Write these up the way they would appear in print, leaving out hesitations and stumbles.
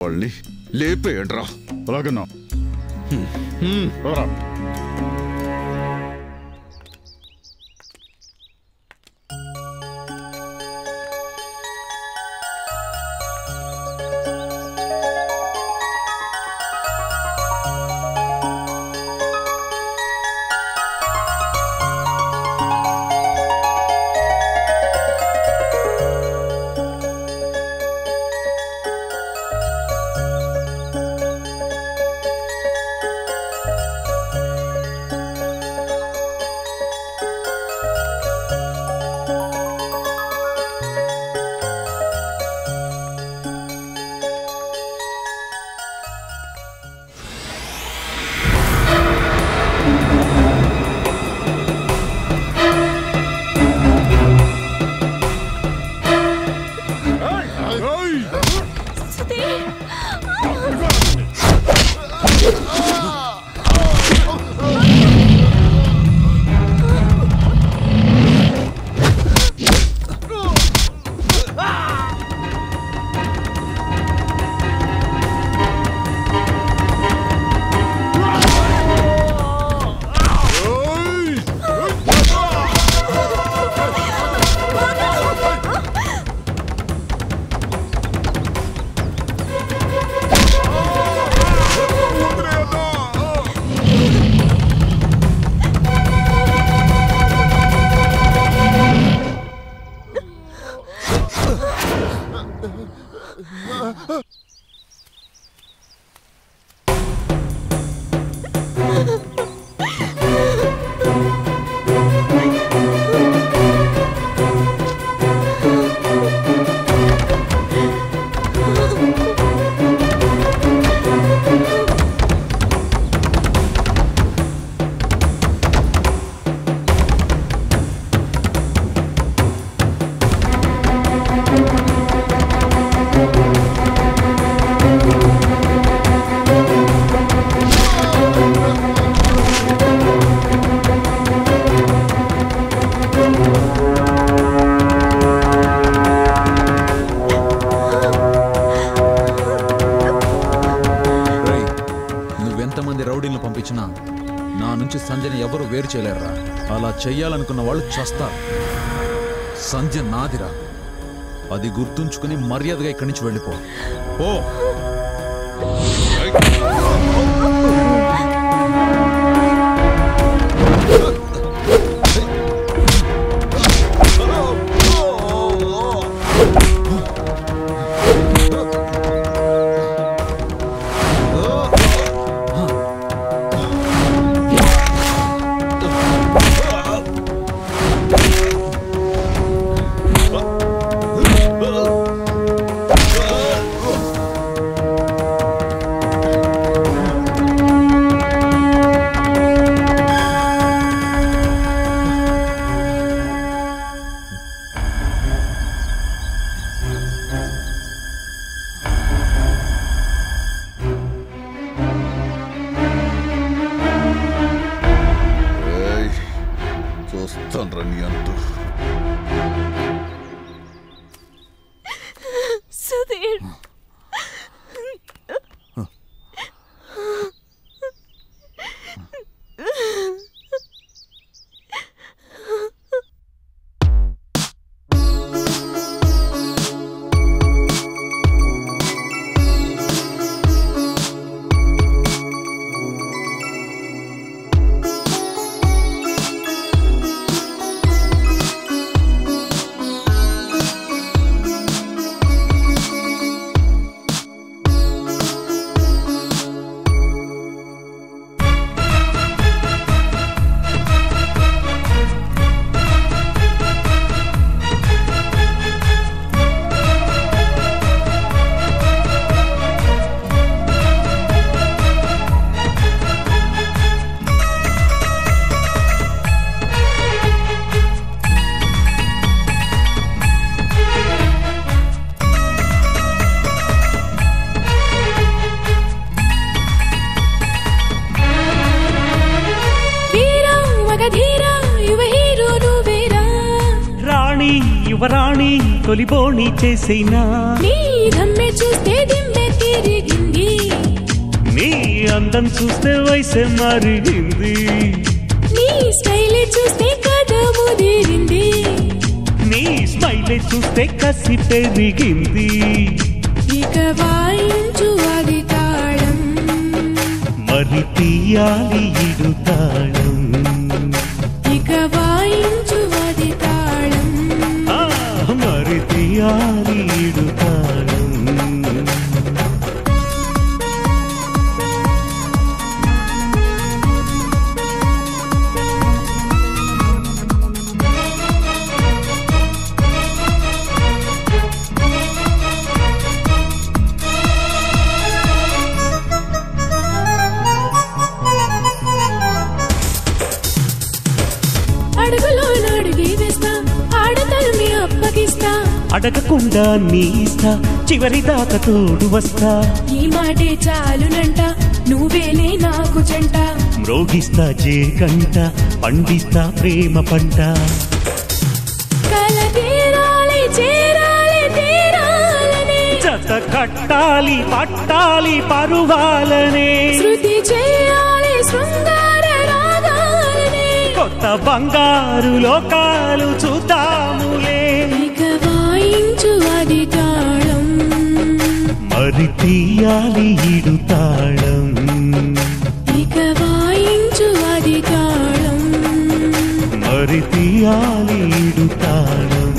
వాళ్ళని లేపేయండి రా. అలాగన్నా. నా నుంచి సంధ్యని ఎవరు వేరు చేయలేరురా. అలా చెయ్యాలనుకున్న వాళ్ళు చస్తారు. సంధ్య నాదిరా, అది గుర్తుంచుకుని మర్యాదగా ఇక్కడి నుంచి వెళ్ళిపో. ఓ యువరాణి తొలిబోణి చేసేనా నీ ధమ్మె చూస్తే దిమ్మె తిరిగి అందం చూస్తే వయసే మారింది, నీ స్టైల్ చూస్తే కథ ముదిరింది, నీ స్మైల్ చూస్తే కసి పెరిగింది. ఇక వాయించు అది తాళం, మరి తీయాలి ఇడు తాళం, ఇక వాయించు అది తాళం, మరి తీయాలి ఇడు తాళం. అడగకుండా నీ ఇస్తా, చివరి దాకా తోడు వస్తా. ఈ మాటే చాలునంట, నువ్వేలే నాకు జంట. మ్రోగిస్తా జే గంట, పండిస్తా ప్రేమ పంట. కల తీరాలి చేరాలి తీరాలనే, జత కట్టాలి పట్టాలి పరువాలనే, శృతి చేయాలి శృంగార రాగాలనే, కొత్త బంగారు లోకాలు చూద్దాములే. ఇక వాయించు అది తాళం, మరి తీయాలి ఇడు తాళం, ఇక వాయించు అది తాళం, మరి తీయాలి ఇడు తాళం.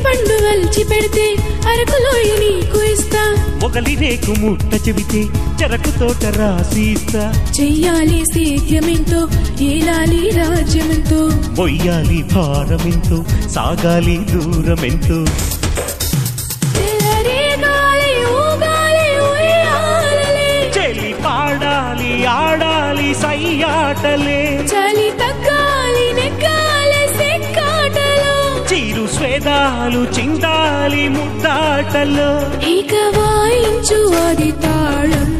పండు వల్చి పెడితే అరకులోయ నీకు ఇస్తా, మొగలి రేకు ముట్ట చెబితే చెరకు తోట రాసిస్తా. చెయ్యాలి సేద్యమెంతో ఏలాలి రాజ్యమెంతో, మొయ్యాలి భారమెంతో సాగాలి దూరమెంతో. చెలి పాడాలి ఆడాలి సయ్యాటలే, చలి తగ్గాలి నెగ్గాలి సెక్కాటలో, చీరు స్వేదాలు చిందాలి ముద్దాటలో. ఇక వాయించు అది తాళం,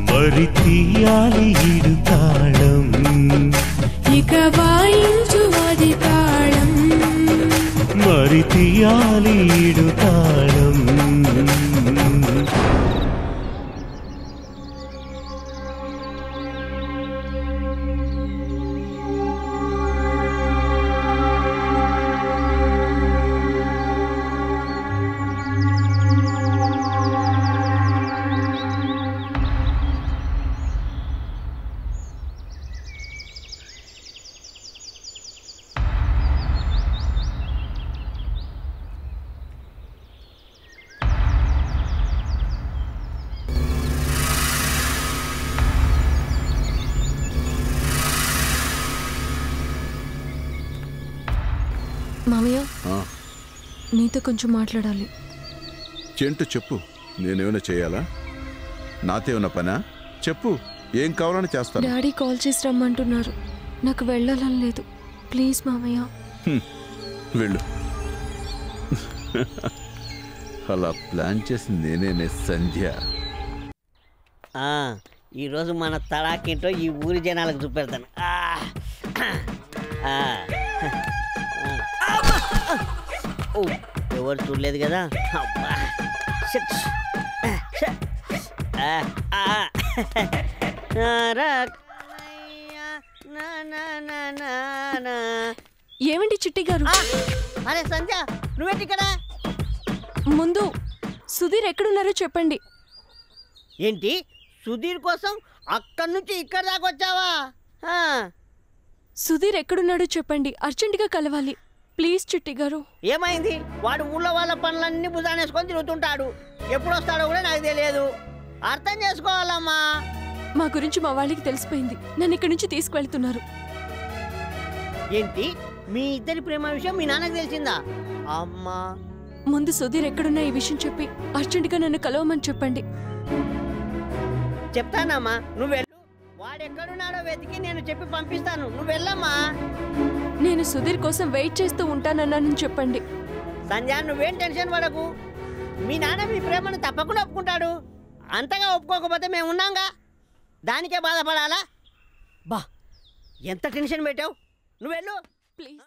మరి తీయాలి ఇడు తాళం, ఇక వాయించు అది తాళం, మరి తీయాలి ఇడు తాళం. మామయ్య, నీతో కొంచెం మాట్లాడాలి. చెంటు చెప్పు, నేనేమైనా చేయాలా? నాతో ఏమైనా పనా? చెప్పు, ఏం కావాలని చేస్తాను. డాడీ కాల్ చేసి రమ్మంటున్నారు, నాకు వెళ్ళాలని లేదు. ప్లీజ్ మామయ్య. వెళ్ళు. అలా ప్లాన్ చేసి నేనేనే సంధ్య. ఈరోజు మన తడాకేంటో ఈ ఊరి జనాలకు చూపెడతాను. ఎవరు చూడలేదు కదా. ఏమండి చిట్టి గారు? అరే సంధ్య, నువ్వేంటి ఇక్కడ? ముందు సుధీర్ ఎక్కడున్నారో చెప్పండి. ఏంటి, సుధీర్ కోసం అక్కడి నుంచి ఇక్కడ దాకా వచ్చావా? సుధీర్ ఎక్కడున్నాడో చెప్పండి, అర్జెంటుగా కలవాలి ప్లీజ్ చిట్టి గారు. ఏమైంది? వాడు ఊళ్ళో వాళ్ళ పనులన్నీ భుజానేసుకొని తిరుగుతుంటాడు. ఎప్పుడు వస్తాడో కూడా నాకు తెలియదు. అర్థం చేసుకోవాలమ్మా. మా గురించి మా వాళ్ళకి తెలిసిపోయింది, నన్ను ఇక్కడి నుంచి తీసుకువెళ్తున్నారు. ఏంటి, మీ ఇద్దరి ప్రేమ విషయం మీ నాన్నకు తెలిసిందా? అమ్మా, ముందు సుధీర్ ఎక్కడున్నా ఈ విషయం చెప్పి అర్జెంటుగా నన్ను కలవమని చెప్పండి. చెప్తానమ్మా, నువ్వు వెళ్ళు. వాడెక్కడున్నాడో వెతికి నేను చెప్పి పంపిస్తాను, నువ్వు వెళ్ళమ్మా. నేను సుధీర్ కోసం వెయిట్ చేస్తూ ఉంటానన్నానని చెప్పండి. సంధ్య నువ్వేం టెన్షన్ పడకు, మీ నాన్న మీ ప్రేమను తప్పకుండా ఒప్పుకుంటాడు. అంతగా ఒప్పుకోకపోతే మేము ఉన్నాంగా, దానికే బాధపడాలా? బా ఎంత టెన్షన్ పెట్టావు, నువ్వు వెళ్ళు ప్లీజ్.